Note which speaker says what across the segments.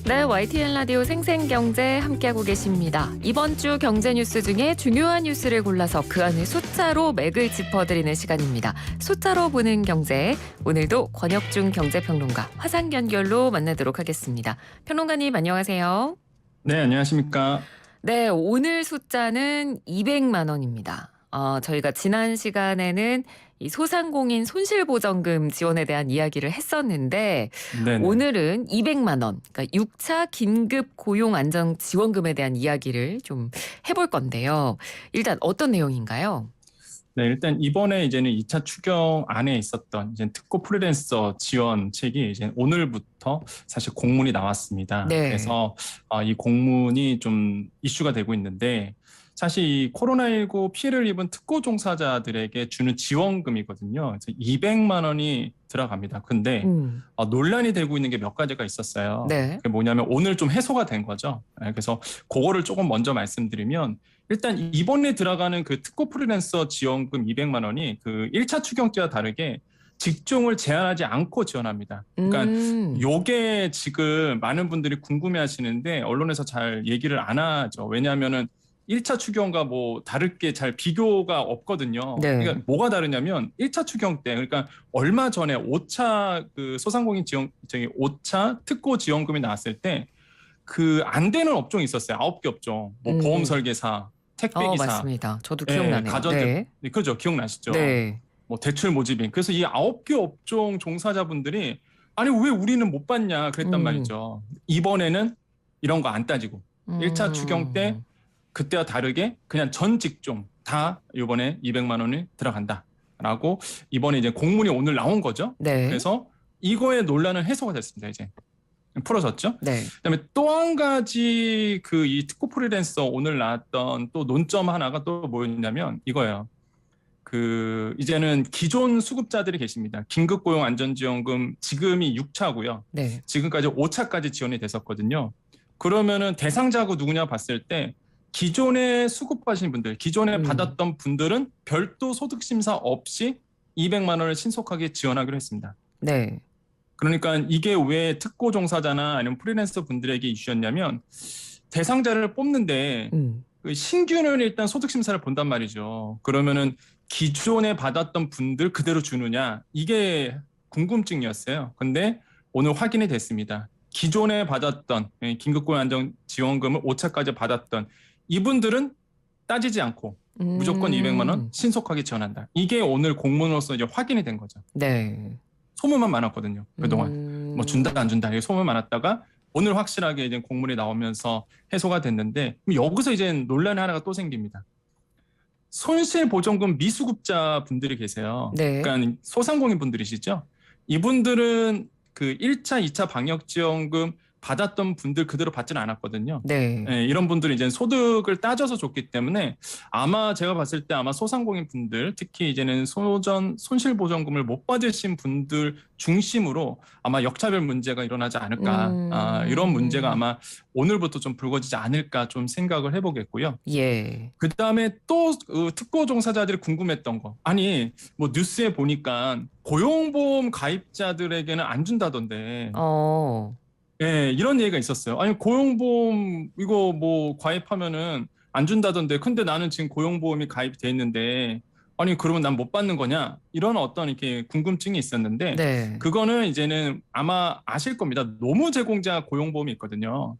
Speaker 1: 네, YTN 라디오 생생경제 함께하고 계십니다. 이번 주 경제 뉴스 중에 중요한 뉴스를 골라서 그 안을 숫자로 맥을 짚어드리는 시간입니다. 숫자로 보는 경제, 오늘도 권혁중 경제평론가 화상 연결로 만나도록 하겠습니다. 평론가님 안녕하세요.
Speaker 2: 네, 안녕하십니까.
Speaker 1: 네, 오늘 숫자는 200만 원입니다. 저희가 지난 시간에는 이 소상공인 손실보전금 지원에 대한 이야기를 했었는데
Speaker 2: 네네.
Speaker 1: 오늘은 200만 원, 그러니까 6차 긴급 고용 안정 지원금에 대한 이야기를 좀 해볼 건데요. 일단 어떤 내용인가요?
Speaker 2: 네, 일단 이번에 이제는 2차 추경 안에 있었던 이제 특고 프리랜서 지원책이 이제 오늘부터 사실 공문이 나왔습니다.
Speaker 1: 네.
Speaker 2: 그래서 이 공문이 좀 이슈가 되고 있는데 사실 이 코로나19 피해를 입은 특고 종사자들에게 주는 지원금이거든요. 그래서 200만 원이 들어갑니다. 근데 논란이 되고 있는 게 몇 가지가 있었어요.
Speaker 1: 네.
Speaker 2: 그게 뭐냐면 오늘 좀 해소가 된 거죠. 그래서 그거를 조금 먼저 말씀드리면 일단 이번에 들어가는 그 특고 프리랜서 지원금 200만 원이 그 1차 추경제와 다르게 직종을 제한하지 않고 지원합니다. 그러니까 요게 지금 많은 분들이 궁금해 하시는데 언론에서 잘 얘기를 안 하죠. 왜냐하면은 1차 추경과 뭐 다를 게 잘 비교가 없거든요.
Speaker 1: 네.
Speaker 2: 그러니까 뭐가 다르냐면 1차 추경 때 그러니까 얼마 전에 5차 그 소상공인 지원 저기 5차 특고 지원금이 나왔을 때 그 안 되는 업종이 있었어요. 9개 업종. 뭐 보험 설계사, 택배 기사.
Speaker 1: 맞습니다. 저도 기억나네요.
Speaker 2: 가전제. 네. 그죠? 기억나시죠?
Speaker 1: 네.
Speaker 2: 뭐 대출 모집인. 그래서 이 9개 업종 종사자분들이 아니 왜 우리는 못 받냐 그랬단 말이죠. 이번에는 이런 거 안 따지고 1차 추경 때 그때와 다르게 그냥 전 직종 다 이번에 200만 원이 들어간다라고 이번에 이제 공문이 오늘 나온 거죠.
Speaker 1: 네.
Speaker 2: 그래서 이거의 논란은 해소가 됐습니다. 이제 풀어졌죠.
Speaker 1: 네.
Speaker 2: 그다음에 또 한 가지 그 이 특고 프리랜서 오늘 나왔던 또 논점 하나가 또 뭐였냐면 이거예요. 그 이제는 기존 수급자들이 계십니다. 긴급고용 안전지원금 지금이 6차고요.
Speaker 1: 네.
Speaker 2: 지금까지 5차까지 지원이 됐었거든요. 그러면은 대상자가 누구냐 봤을 때 기존에 수급하신 분들, 기존에 받았던 분들은 별도 소득 심사 없이 200만 원을 신속하게 지원하기로 했습니다.
Speaker 1: 네.
Speaker 2: 그러니까 이게 왜 특고 종사자나 아니면 프리랜서 분들에게 이슈였냐면 대상자를 뽑는데 그 신규는 일단 소득 심사를 본단 말이죠. 그러면은 기존에 받았던 분들 그대로 주느냐 이게 궁금증이었어요. 근데 오늘 확인이 됐습니다. 기존에 받았던 긴급고용 안정 지원금을 5차까지 받았던 이분들은 따지지 않고 무조건 200만 원 신속하게 지원한다. 이게 오늘 공문으로서 이제 확인이 된 거죠.
Speaker 1: 네.
Speaker 2: 소문만 많았거든요. 그동안 뭐 준다 안 준다 이게 소문 많았다가 오늘 확실하게 이제 공문이 나오면서 해소가 됐는데 여기서 이제 논란이 하나가 또 생깁니다. 손실보전금 미수급자 분들이 계세요.
Speaker 1: 네.
Speaker 2: 그러니까 소상공인 분들이시죠. 이분들은 그 1차, 2차 방역지원금 받았던 분들 그대로 받지는 않았거든요.
Speaker 1: 네.
Speaker 2: 이런 분들은 이제 소득을 따져서 줬기 때문에 아마 제가 봤을 때 아마 소상공인 분들 특히 이제는 손실보전금을 못 받으신 분들 중심으로 아마 역차별 문제가 일어나지 않을까. 이런 문제가 아마 오늘부터 좀 불거지지 않을까 좀 생각을 해보겠고요.
Speaker 1: 예.
Speaker 2: 그다음에 또 특고 종사자들이 궁금했던 거. 아니 뭐 뉴스에 보니까 고용보험 가입자들에게는 안 준다던데. 예, 이런 얘기가 있었어요. 아니 고용보험 이거 뭐 가입하면은 안 준다던데 근데 나는 지금 고용보험이 가입돼 있는데 아니 그러면 난 못 받는 거냐 이런 어떤 이렇게 궁금증이 있었는데
Speaker 1: 네.
Speaker 2: 그거는 이제는 아마 아실 겁니다. 노무제공자 고용보험이 있거든요.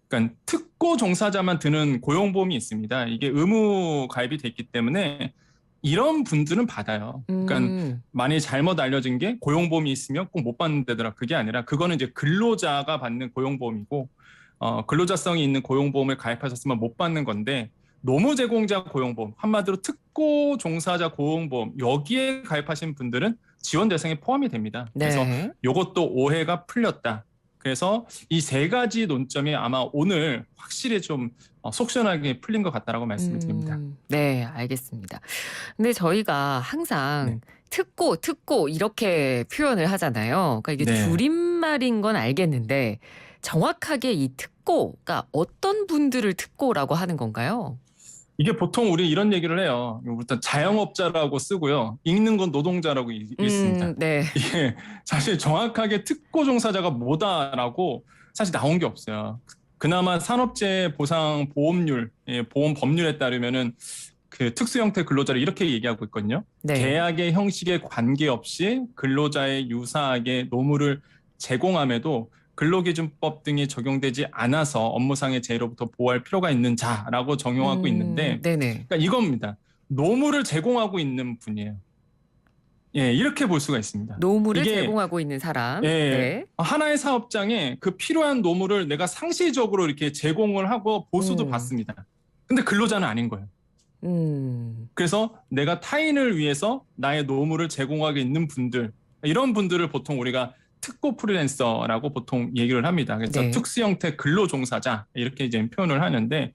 Speaker 2: 그러니까 특고 종사자만 드는 고용보험이 있습니다. 이게 의무 가입이 됐기 때문에 이런 분들은 받아요. 그러니까 많이 잘못 알려진 게 고용보험이 있으면 꼭 못 받는 데더라. 그게 아니라 그거는 이제 근로자가 받는 고용보험이고 근로자성이 있는 고용보험을 가입하셨으면 못 받는 건데 노무제공자 고용보험, 한마디로 특고 종사자 고용보험 여기에 가입하신 분들은 지원 대상에 포함이 됩니다. 그래서 이것도 오해가 풀렸다. 그래서 이 세 가지 논점이 아마 오늘 확실히 좀 속 시원하게 풀린 것 같다라고 말씀을 드립니다.
Speaker 1: 네, 알겠습니다. 근데 저희가 항상 특고 이렇게 표현을 하잖아요. 그러니까 이게 줄임말인 건 알겠는데 정확하게 이 특고가 어떤 분들을 특고라고 하는 건가요?
Speaker 2: 이게 보통 우리 이런 얘기를 해요. 일단 자영업자라고 쓰고요. 읽는 건 노동자라고 읽습니다.
Speaker 1: 네.
Speaker 2: 이게 사실 정확하게 특고 종사자가 뭐다라고 사실 나온 게 없어요. 그나마 산업재해 보상 보험률, 보험 법률에 따르면은 그 특수 형태 근로자를 이렇게 얘기하고 있거든요.
Speaker 1: 네.
Speaker 2: 계약의 형식에 관계없이 근로자의 유사하게 노무를 제공함에도 근로기준법 등이 적용되지 않아서 업무상의 재해로부터 보호할 필요가 있는 자라고 정용하고 있는데,
Speaker 1: 네네.
Speaker 2: 그러니까 이겁니다. 노무를 제공하고 있는 분이에요. 예, 이렇게 볼 수가 있습니다.
Speaker 1: 노무를
Speaker 2: 이게
Speaker 1: 제공하고 있는 사람.
Speaker 2: 예,
Speaker 1: 네.
Speaker 2: 하나의 사업장에 그 필요한 노무를 내가 상시적으로 이렇게 제공을 하고 보수도 받습니다. 근데 근로자는 아닌 거예요. 그래서 내가 타인을 위해서 나의 노무를 제공하고 있는 분들, 이런 분들을 보통 우리가 특고 프리랜서라고 보통 얘기를 합니다. 그래서
Speaker 1: 네.
Speaker 2: 특수 형태 근로 종사자 이렇게 이제 표현을 하는데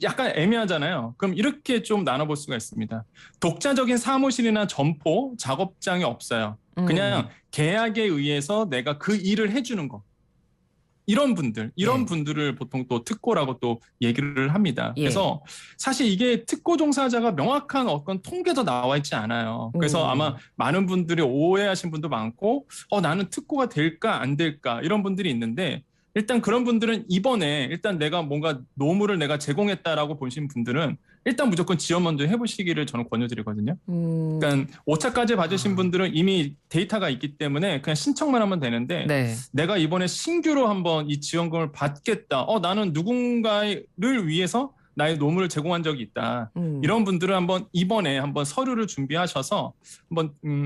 Speaker 2: 약간 애매하잖아요. 그럼 이렇게 좀 나눠볼 수가 있습니다. 독자적인 사무실이나 점포, 작업장이 없어요. 그냥 계약에 의해서 내가 그 일을 해주는 거. 이런 분들을 보통 또 특고라고 또 얘기를 합니다.
Speaker 1: 예.
Speaker 2: 그래서 사실 이게 특고 종사자가 명확한 어떤 통계도 나와 있지 않아요. 그래서 아마 많은 분들이 오해하신 분도 많고, 나는 특고가 될까 안 될까 이런 분들이 있는데, 일단 그런 분들은 이번에 일단 내가 뭔가 노무를 내가 제공했다라고 보신 분들은 일단 무조건 지원 먼저 해보시기를 저는 권유드리거든요. 그러니까 5차까지 받으신 분들은 이미 데이터가 있기 때문에 그냥 신청만 하면 되는데,
Speaker 1: 네.
Speaker 2: 내가 이번에 신규로 한번 이 지원금을 받겠다. 나는 누군가를 위해서 나의 노무를 제공한 적이 있다. 이런 분들은 이번에 한번 서류를 준비하셔서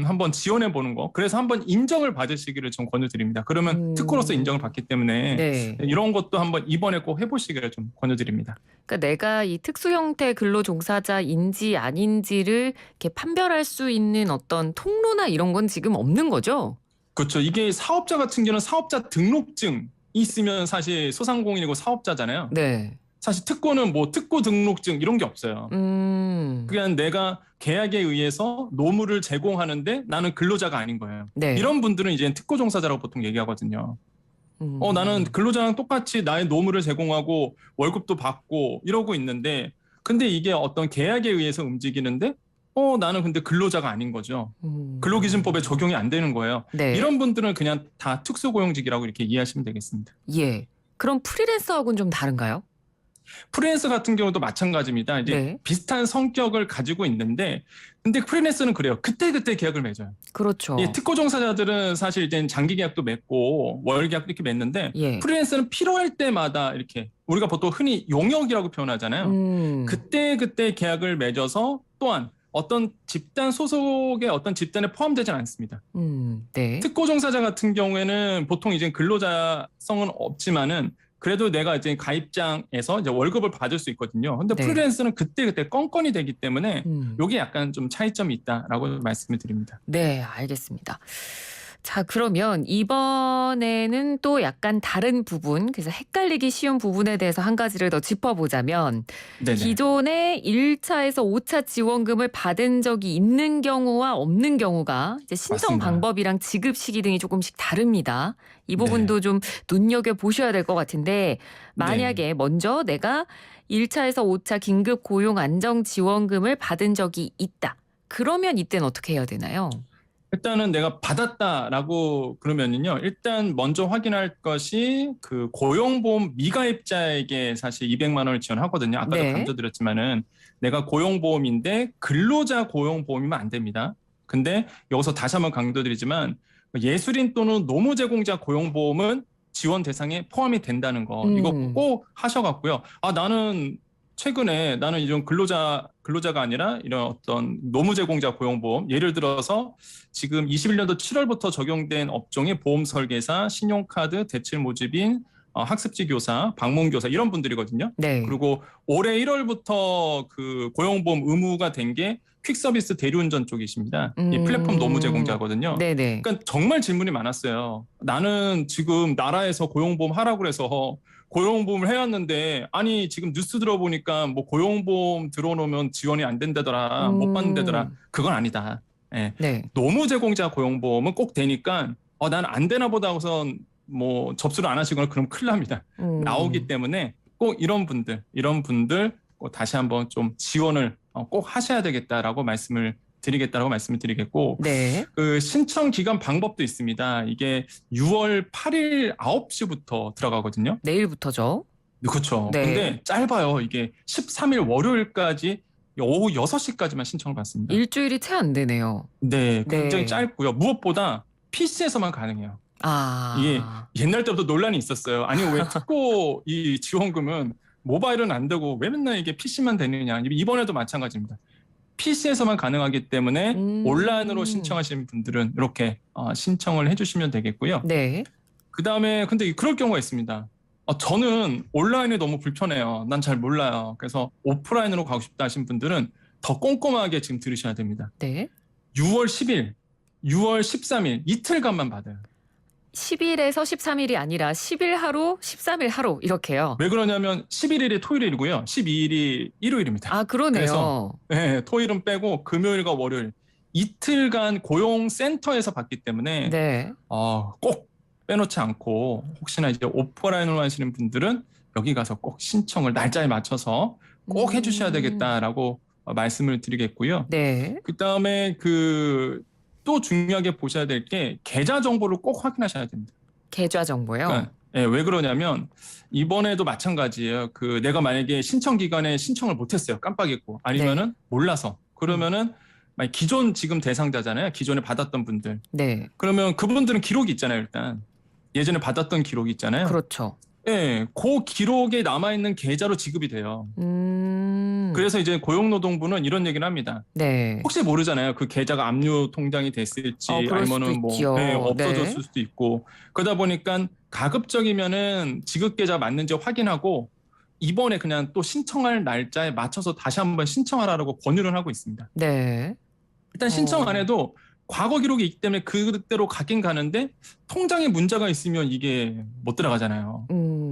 Speaker 2: 한번 지원해 보는 거. 그래서 한번 인정을 받으시기를 좀 권유드립니다. 그러면 특허로서 인정을 받기 때문에
Speaker 1: 네.
Speaker 2: 이런 것도 한번 이번에 꼭 해보시기를 좀 권유드립니다.
Speaker 1: 그러니까 내가 이 특수 형태 근로 종사자인지 아닌지를 이렇게 판별할 수 있는 어떤 통로나 이런 건 지금 없는 거죠?
Speaker 2: 그렇죠. 이게 사업자 같은 경우는 사업자 등록증이 있으면 사실 소상공인이고 사업자잖아요.
Speaker 1: 네.
Speaker 2: 사실 특고는 뭐 특고 등록증 이런 게 없어요. 그냥 내가 계약에 의해서 노무를 제공하는데 나는 근로자가 아닌 거예요.
Speaker 1: 네.
Speaker 2: 이런 분들은 이제 특고 종사자라고 보통 얘기하거든요. 나는 근로자랑 똑같이 나의 노무를 제공하고 월급도 받고 이러고 있는데, 근데 이게 어떤 계약에 의해서 움직이는데 나는 근데 근로자가 아닌 거죠. 근로기준법에 적용이 안 되는 거예요.
Speaker 1: 네.
Speaker 2: 이런 분들은 그냥 다 특수고용직이라고 이렇게 이해하시면 되겠습니다.
Speaker 1: 예. 그럼 프리랜서하고는 좀 다른가요?
Speaker 2: 프리랜서 같은 경우도 마찬가지입니다. 이제
Speaker 1: 네.
Speaker 2: 비슷한 성격을 가지고 있는데, 근데 프리랜서는 그래요. 그때그때 계약을 맺어요.
Speaker 1: 그렇죠.
Speaker 2: 특고 종사자들은 사실 이제 장기 계약도 맺고 월 계약도 이렇게 맺는데,
Speaker 1: 예.
Speaker 2: 프리랜서는 필요할 때마다 이렇게 우리가 보통 흔히 용역이라고 표현하잖아요. 그때 계약을 맺어서 또한 어떤 집단 소속의 어떤 집단에 포함되지는 않습니다.
Speaker 1: 네.
Speaker 2: 특고 종사자 같은 경우에는 보통 이제 근로자성은 없지만은 그래도 내가 이제 가입장에서 이제 월급을 받을 수 있거든요. 근데
Speaker 1: 네.
Speaker 2: 프리랜서는 그때 건건이 되기 때문에 요게 약간 좀 차이점이 있다라고 말씀을 드립니다.
Speaker 1: 네, 알겠습니다. 자, 그러면 이번에는 또 약간 다른 부분, 그래서 헷갈리기 쉬운 부분에 대해서 한 가지를 더 짚어보자면,
Speaker 2: 네네.
Speaker 1: 기존에 1차에서 5차 지원금을 받은 적이 있는 경우와 없는 경우가 이제 신청
Speaker 2: 맞습니다.
Speaker 1: 방법이랑 지급 시기 등이 조금씩 다릅니다. 이 부분도 좀 눈여겨보셔야 될 것 같은데, 만약에 먼저 내가 1차에서 5차 긴급 고용 안정 지원금을 받은 적이 있다. 그러면 이때는 어떻게 해야 되나요?
Speaker 2: 일단은 내가 받았다라고 그러면은요, 일단 먼저 확인할 것이 그 고용보험 미가입자에게 사실 200만 원을 지원하거든요. 아까도
Speaker 1: 네.
Speaker 2: 강조드렸지만은 내가 고용보험인데 근로자 고용보험이면 안 됩니다. 근데 여기서 다시 한번 강조드리지만 예술인 또는 노무 제공자 고용보험은 지원 대상에 포함이 된다는 거, 이거 꼭 하셔갖고요. 최근에 나는 이런 근로자가 아니라 이런 어떤 노무 제공자 고용보험, 예를 들어서 지금 21년도 7월부터 적용된 업종이 보험 설계사, 신용카드, 대출 모집인, 학습지 교사, 방문교사 이런 분들이거든요.
Speaker 1: 네.
Speaker 2: 그리고 올해 1월부터 그 고용보험 의무가 된 게 퀵서비스 대리운전 쪽이십니다. 이 플랫폼 노무 제공자거든요.
Speaker 1: 네네.
Speaker 2: 그러니까 정말 질문이 많았어요. 나는 지금 나라에서 고용보험 하라고 그래서 고용보험을 해왔는데, 아니 지금 뉴스 들어보니까 뭐 고용보험 들어놓으면 지원이 안 된다더라, 못 받는다더라. 그건 아니다. 예.
Speaker 1: 네.
Speaker 2: 노무 제공자 고용보험은 꼭 되니까 난 안 되나 보다 하고선 뭐 접수를 안 하시거나 그럼 큰일 납니다. 나오기 때문에 꼭 이런 분들 꼭 다시 한번 좀 지원을 꼭 하셔야 되겠다라고 말씀을 드리겠다라고 말씀을 드리겠고
Speaker 1: 네.
Speaker 2: 그 신청 기간 방법도 있습니다. 이게 6월 8일 9시부터 들어가거든요.
Speaker 1: 내일부터죠.
Speaker 2: 그렇죠.
Speaker 1: 네.
Speaker 2: 근데 짧아요. 이게 13일 월요일까지 오후 6시까지만 신청을 받습니다.
Speaker 1: 일주일이 채 안 되네요.
Speaker 2: 네, 굉장히
Speaker 1: 네.
Speaker 2: 짧고요. 무엇보다 PC에서만 가능해요. 이게
Speaker 1: 아.
Speaker 2: 옛날 때부터 논란이 있었어요. 아니 왜 특고 이 지원금은 모바일은 안 되고 왜 맨날 이게 PC만 되느냐. 이번에도 마찬가지입니다. PC에서만 가능하기 때문에 온라인으로 신청하시는 분들은 이렇게 신청을 해주시면 되겠고요.
Speaker 1: 네.
Speaker 2: 그다음에 근데 그럴 경우가 있습니다. 저는 온라인이 너무 불편해요. 난 잘 몰라요. 그래서 오프라인으로 가고 싶다 하신 분들은 더 꼼꼼하게 지금 들으셔야 됩니다.
Speaker 1: 네.
Speaker 2: 6월 10일, 6월 13일 이틀간만 받아요.
Speaker 1: 10일에서 13일이 아니라 10일 하루, 13일 하루 이렇게요.
Speaker 2: 왜 그러냐면 11일이 토요일이고요. 12일이 일요일입니다.
Speaker 1: 아, 그러네요.
Speaker 2: 그래서 네, 토요일은 빼고 금요일과 월요일 이틀간 고용센터에서 받기 때문에
Speaker 1: 네.
Speaker 2: 꼭 빼놓지 않고 혹시나 이제 오프라인으로 하시는 분들은 여기 가서 꼭 신청을 날짜에 맞춰서 꼭 해주셔야 되겠다라고 말씀을 드리겠고요.
Speaker 1: 네.
Speaker 2: 그다음에 또 중요하게 보셔야 될 게 계좌 정보를 꼭 확인하셔야 됩니다.
Speaker 1: 계좌 정보요.
Speaker 2: 그러니까, 왜 그러냐면 이번에도 마찬가지예요. 내가 만약에 신청 기간에 신청을 못했어요. 깜빡했고 아니면은 몰라서 그러면은 만약 기존 지금 대상자잖아요. 기존에 받았던 분들.
Speaker 1: 네.
Speaker 2: 그러면 그분들은 기록이 있잖아요. 일단 예전에 받았던 기록이 있잖아요.
Speaker 1: 그렇죠.
Speaker 2: 예, 그 기록에 남아있는 계좌로 지급이 돼요. 그래서 이제 고용노동부는 이런 얘기를 합니다.
Speaker 1: 네.
Speaker 2: 혹시 모르잖아요. 그 계좌가 압류 통장이 됐을지
Speaker 1: 그럴 수도
Speaker 2: 아니면은
Speaker 1: 있죠.
Speaker 2: 없어졌을
Speaker 1: 네.
Speaker 2: 수도 있고 그러다 보니까 가급적이면은 지급 계좌 맞는지 확인하고 이번에 그냥 또 신청할 날짜에 맞춰서 다시 한번 신청하라고 권유를 하고 있습니다.
Speaker 1: 네.
Speaker 2: 일단 신청 안 해도 과거 기록이 있기 때문에 그대로 가긴 가는데 통장에 문제가 있으면 이게 못 들어가잖아요.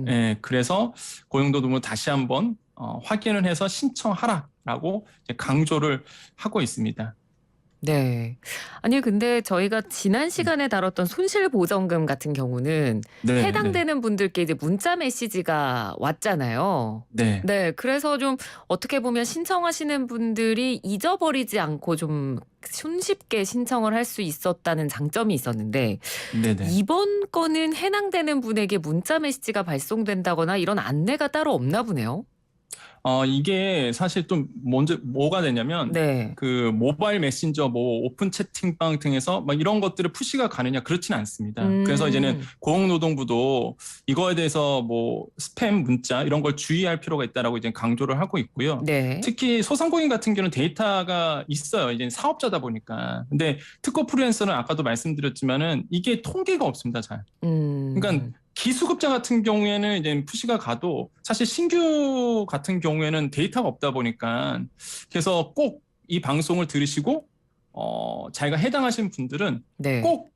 Speaker 2: 예, 그래서 고용노동부 다시 한번 확인을 해서 신청하라라고 이제 강조를 하고 있습니다.
Speaker 1: 네. 아니 근데 저희가 지난 시간에 다뤘던 손실보전금 같은 경우는
Speaker 2: 네,
Speaker 1: 해당되는 분들께 이제 문자 메시지가 왔잖아요.
Speaker 2: 네.
Speaker 1: 네. 그래서 좀 어떻게 보면 신청하시는 분들이 잊어버리지 않고 좀 손쉽게 신청을 할 수 있었다는 장점이 있었는데
Speaker 2: 네네.
Speaker 1: 이번 건은 해당되는 분에게 문자 메시지가 발송된다거나 이런 안내가 따로 없나 보네요.
Speaker 2: 이게 사실 좀 먼저 뭐가 되냐면
Speaker 1: 네.
Speaker 2: 모바일 메신저 오픈 채팅방 등에서 막 이런 것들을 푸시가 가느냐 그렇진 않습니다. 그래서 이제는 고용노동부도 이거에 대해서 스팸 문자 이런 걸 주의할 필요가 있다라고 이제 강조를 하고 있고요.
Speaker 1: 네.
Speaker 2: 특히 소상공인 같은 경우는 데이터가 있어요. 이제 사업자다 보니까. 근데 특고 프리랜서는 아까도 말씀드렸지만은 이게 통계가 없습니다. 잘. 그러니까 기수급자 같은 경우에는 이제 푸시가 가도 사실 신규 같은 경우에는 데이터가 없다 보니까 그래서 꼭 이 방송을 들으시고 자기가 해당하신 분들은
Speaker 1: 네.
Speaker 2: 꼭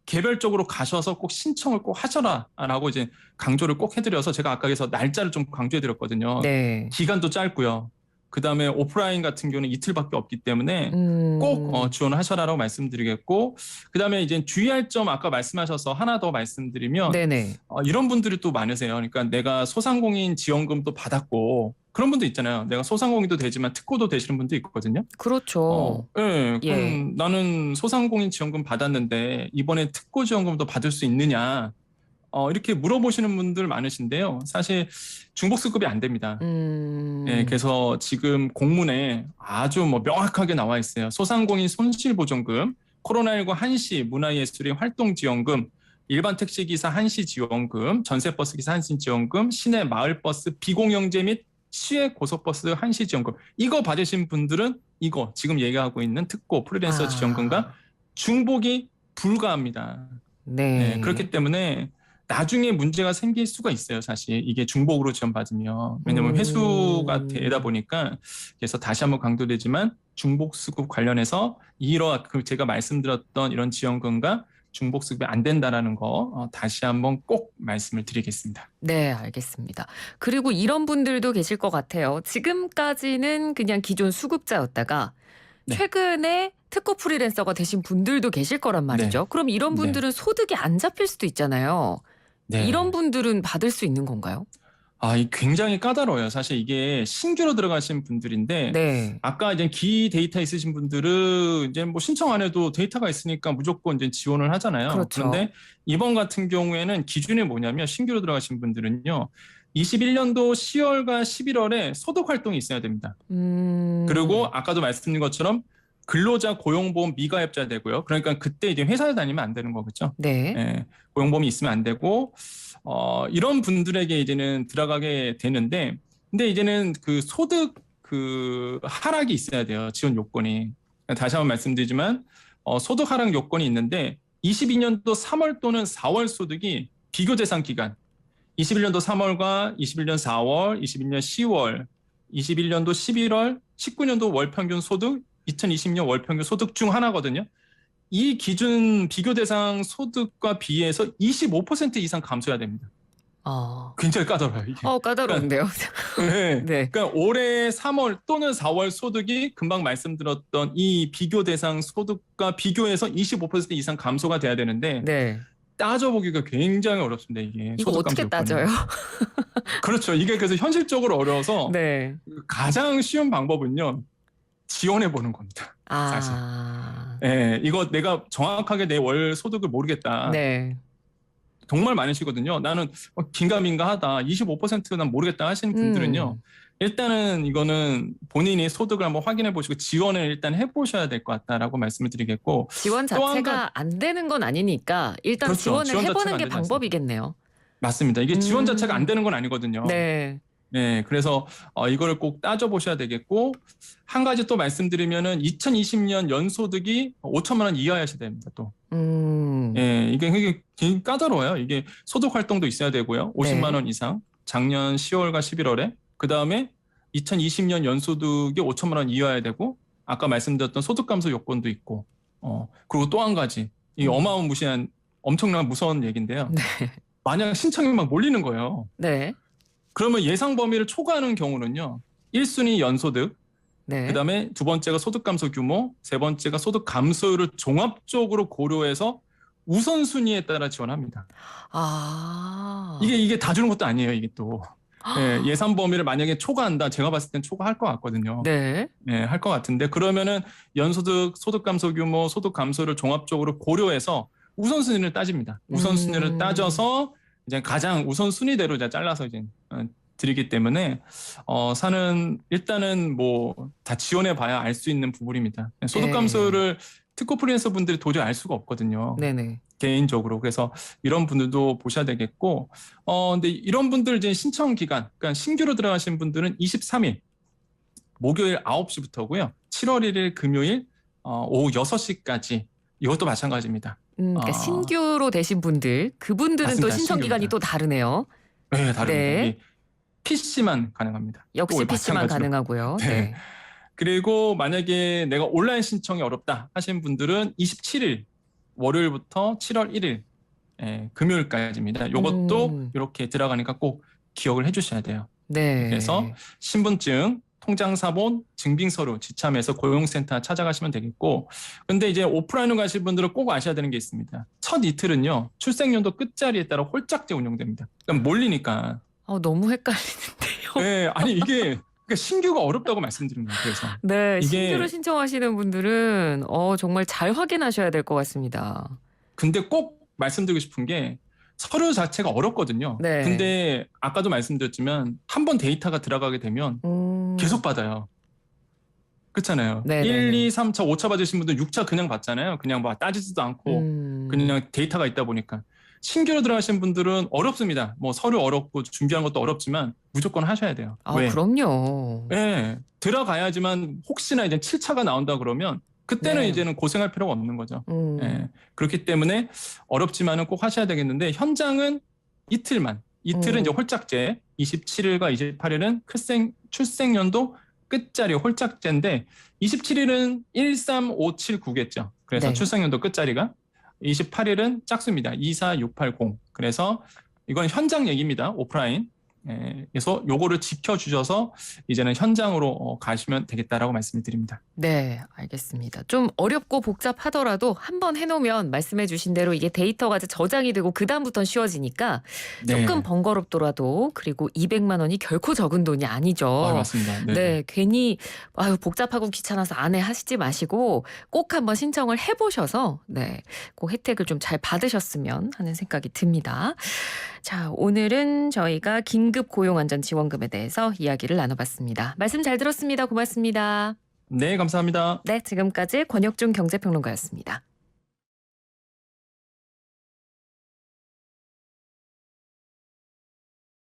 Speaker 2: 개별적으로 가셔서 꼭 신청을 꼭 하셔라라고 이제 강조를 꼭 해드려서 제가 아까 그래서 날짜를 좀 강조해드렸거든요.
Speaker 1: 네.
Speaker 2: 기간도 짧고요. 그다음에 오프라인 같은 경우는 이틀밖에 없기 때문에 꼭 지원을 하셔라라고 말씀드리겠고 그다음에 이제 주의할 점 아까 말씀하셔서 하나 더 말씀드리면
Speaker 1: 네네.
Speaker 2: 이런 분들이 또 많으세요. 그러니까 내가 소상공인 지원금도 받았고 그런 분도 있잖아요. 내가 소상공인도 되지만 특고도 되시는 분도 있거든요.
Speaker 1: 그렇죠.
Speaker 2: 네,
Speaker 1: 예.
Speaker 2: 그럼 나는 소상공인 지원금 받았는데 이번에 특고 지원금도 받을 수 있느냐 이렇게 물어보시는 분들 많으신데요. 사실 중복수급이 안 됩니다. 네, 그래서 지금 공문에 아주 명확하게 나와 있어요. 소상공인 손실보전금, 코로나19 한시 문화예술인 활동지원금, 일반 택시기사 한시 지원금, 전세버스기사 한시 지원금, 시내 마을버스 비공영제 및 시외 고속버스 한시 지원금. 이거 받으신 분들은 이거 지금 얘기하고 있는 특고 프리랜서 지원금과 중복이 불가합니다.
Speaker 1: 네.
Speaker 2: 그렇기 때문에 나중에 문제가 생길 수가 있어요. 사실 이게 중복으로 지원받으면. 왜냐하면 회수가 되다 보니까 그래서 다시 한번 강조되지만 중복수급 관련해서 제가 말씀드렸던 이런 지원금과 중복수급이 안 된다라는 거 다시 한번 꼭 말씀을 드리겠습니다.
Speaker 1: 네, 알겠습니다. 그리고 이런 분들도 계실 것 같아요. 지금까지는 그냥 기존 수급자였다가
Speaker 2: 네.
Speaker 1: 최근에 특고 프리랜서가 되신 분들도 계실 거란 말이죠.
Speaker 2: 네.
Speaker 1: 그럼 이런 분들은 소득이 안 잡힐 수도 있잖아요.
Speaker 2: 네.
Speaker 1: 이런 분들은 받을 수 있는 건가요?
Speaker 2: 이 굉장히 까다로워요. 사실 이게 신규로 들어가신 분들인데
Speaker 1: 네.
Speaker 2: 아까 이제 기 데이터 있으신 분들은 이제 뭐 신청 안 해도 데이터가 있으니까 무조건 이제 지원을 하잖아요.
Speaker 1: 그렇죠.
Speaker 2: 그런데 이번 같은 경우에는 기준이 뭐냐면 신규로 들어가신 분들은요. 21년도 10월과 11월에 소득 활동이 있어야 됩니다. 그리고 아까도 말씀드린 것처럼 근로자 고용보험 미가입자 되고요. 그러니까 그때 이제 회사에 다니면 안 되는 거겠죠.
Speaker 1: 네.
Speaker 2: 예, 고용보험이 있으면 안 되고 이런 분들에게 이제는 들어가게 되는데, 근데 이제는 그 소득 그 하락이 있어야 돼요. 지원 요건이. 다시 한번 말씀드리지만 소득 하락 요건이 있는데 22년도 3월 또는 4월 소득이 비교 대상 기간. 21년도 3월과 21년 4월, 22년 10월, 21년도 11월, 19년도 월 평균 소득, 2020년 월 평균 소득 중 하나거든요. 이 기준 비교 대상 소득과 비해서 25% 이상 감소해야 됩니다. 굉장히 까다로워요, 이게.
Speaker 1: 까다로운데요.
Speaker 2: 네.
Speaker 1: 네.
Speaker 2: 그러니까 올해 3월 또는 4월 소득이 금방 말씀드렸던 이 비교 대상 소득과 비교해서 25% 이상 감소가 돼야 되는데
Speaker 1: 네.
Speaker 2: 따져보기가 굉장히 어렵습니다, 이게.
Speaker 1: 이거
Speaker 2: 소득
Speaker 1: 어떻게
Speaker 2: 감소
Speaker 1: 따져요?
Speaker 2: 요건이. 그렇죠. 이게 그래서 현실적으로 어려워서
Speaker 1: 네.
Speaker 2: 가장 쉬운 방법은요. 지원해 보는 겁니다. 사실. 예, 이거 내가 정확하게 내 월 소득을 모르겠다.
Speaker 1: 네.
Speaker 2: 정말 많으시거든요. 나는 긴가민가하다. 25%는 모르겠다 하시는 분들은요. 일단은 이거는 본인이 소득을 한번 확인해 보시고 지원을 일단 해보셔야 될 것 같다라고 말씀을 드리겠고.
Speaker 1: 지원 자체가 안 되는 건 아니니까 일단
Speaker 2: 그렇죠.
Speaker 1: 지원을
Speaker 2: 지원 자체가
Speaker 1: 해보는
Speaker 2: 안
Speaker 1: 게
Speaker 2: 되지
Speaker 1: 방법이겠네요.
Speaker 2: 맞습니다. 이게 지원 자체가 안 되는 건 아니거든요.
Speaker 1: 네.
Speaker 2: 네, 그래서 이거를 꼭 따져보셔야 되겠고, 한 가지 또 말씀드리면은 2020년 연소득이 5천만 원 이하여야 됩니다. 또. 예, 이게 굉장히 까다로워요. 이게 소득 활동도 있어야 되고요. 50만 원 이상. 작년 10월과 11월에. 그 다음에 2020년 연소득이 5천만 원 이하여야 되고, 아까 말씀드렸던 소득 감소 요건도 있고, 그리고 또 한 가지, 이 어마무시한 엄청난 무서운 얘기인데요.
Speaker 1: 네.
Speaker 2: 만약 신청이 막 몰리는 거예요.
Speaker 1: 네.
Speaker 2: 그러면 예상 범위를 초과하는 경우는요. 1순위 연소득,
Speaker 1: 네.
Speaker 2: 그다음에 두 번째가 소득 감소 규모, 세 번째가 소득 감소율을 종합적으로 고려해서 우선순위에 따라 지원합니다. 이게 다 주는 것도 아니에요, 이게 또. 예, 예산 범위를 만약에 초과한다. 제가 봤을 땐 초과할 것 같거든요.
Speaker 1: 네.
Speaker 2: 네, 할 것 같은데 그러면은 연소득, 소득 감소 규모, 소득 감소를 종합적으로 고려해서 우선순위를 따집니다. 우선순위를 따져서 이제 가장 우선순위대로 이제 잘라서 이제 드리기 때문에 일단은 뭐 다 지원해 봐야 알 수 있는 부분입니다. 소득 감소를 특허 프리랜서 분들이 도저히 알 수가 없거든요.
Speaker 1: 네네.
Speaker 2: 개인적으로. 그래서 이런 분들도 보셔야 되겠고, 근데 이런 분들 이제 신청 기간, 그러니까 신규로 들어가신 분들은 23일, 목요일 9시부터고요. 7월 1일 금요일 오후 6시까지. 이것도 마찬가지입니다.
Speaker 1: 그러니까 신규로 되신 분들, 그분들은
Speaker 2: 맞습니다.
Speaker 1: 또 신청 기간이 또 다르네요.
Speaker 2: 네, 다릅니다.
Speaker 1: 네.
Speaker 2: PC만 가능합니다.
Speaker 1: 역시 PC만
Speaker 2: 마찬가지로.
Speaker 1: 가능하고요.
Speaker 2: 네.
Speaker 1: 네.
Speaker 2: 그리고 만약에 내가 온라인 신청이 어렵다 하신 분들은 27일 월요일부터 7월 1일 금요일까지입니다. 이것도 이렇게 들어가니까 꼭 기억을 해주셔야 돼요.
Speaker 1: 네.
Speaker 2: 그래서 신분증, 통장사본, 증빙서류 지참해서 고용센터 찾아가시면 되겠고, 근데 이제 오프라인으로 가실 분들은 꼭 아셔야 되는 게 있습니다. 첫 이틀은요 출생연도 끝자리에 따라 홀짝제 운영됩니다. 그러니까 몰리니까.
Speaker 1: 너무 헷갈리는데요.
Speaker 2: 네, 아니 이게 그러니까 신규가 어렵다고 말씀드린 거예요. 그래서
Speaker 1: 네,
Speaker 2: 이게
Speaker 1: 신규로 신청하시는 분들은 정말 잘 확인하셔야 될 것 같습니다.
Speaker 2: 근데 꼭 말씀드리고 싶은 게 서류 자체가 어렵거든요.
Speaker 1: 네.
Speaker 2: 근데 아까도 말씀드렸지만 한 번 데이터가 들어가게 되면 계속 받아요. 그렇잖아요.
Speaker 1: 네네네.
Speaker 2: 1, 2, 3차, 5차 받으신 분들 6차 그냥 받잖아요. 그냥 뭐 따지지도 않고 그냥 데이터가 있다 보니까. 신규로 들어가신 분들은 어렵습니다. 뭐 서류 어렵고 준비하는 것도 어렵지만 무조건 하셔야 돼요. 왜?
Speaker 1: 그럼요.
Speaker 2: 네, 들어가야지만 혹시나 이제 7차가 나온다 그러면 그때는
Speaker 1: 네.
Speaker 2: 이제는 고생할 필요가 없는 거죠. 네, 그렇기 때문에 어렵지만은 꼭 하셔야 되겠는데 현장은 이틀은 이제 홀짝제, 27일과 28일은 출생연도 끝자리 홀짝제인데 27일은 13579겠죠. 그래서
Speaker 1: 네.
Speaker 2: 출생연도 끝자리가 28일은 짝수입니다. 24680. 그래서 이건 현장 얘기입니다. 오프라인. 그래서 요거를 지켜주셔서 이제는 현장으로 가시면 되겠다라고 말씀을 드립니다.
Speaker 1: 네, 알겠습니다. 좀 어렵고 복잡하더라도 한번 해놓으면 말씀해 주신 대로 이게 데이터가 이제 저장이 되고 그다음부터는 쉬워지니까 조금
Speaker 2: 네.
Speaker 1: 번거롭더라도 그리고 200만 원이 결코 적은 돈이 아니죠.
Speaker 2: 맞습니다. 네.
Speaker 1: 네, 괜히 아유 복잡하고 귀찮아서 안 해 하시지 마시고 꼭 한번 신청을 해보셔서 네, 그 혜택을 좀 잘 받으셨으면 하는 생각이 듭니다. 자, 오늘은 저희가 긴급 고용안전지원금에 대해서 이야기를 나눠봤습니다. 말씀 잘 들었습니다. 고맙습니다.
Speaker 2: 네, 감사합니다.
Speaker 1: 네, 지금까지 권혁중 경제평론가였습니다.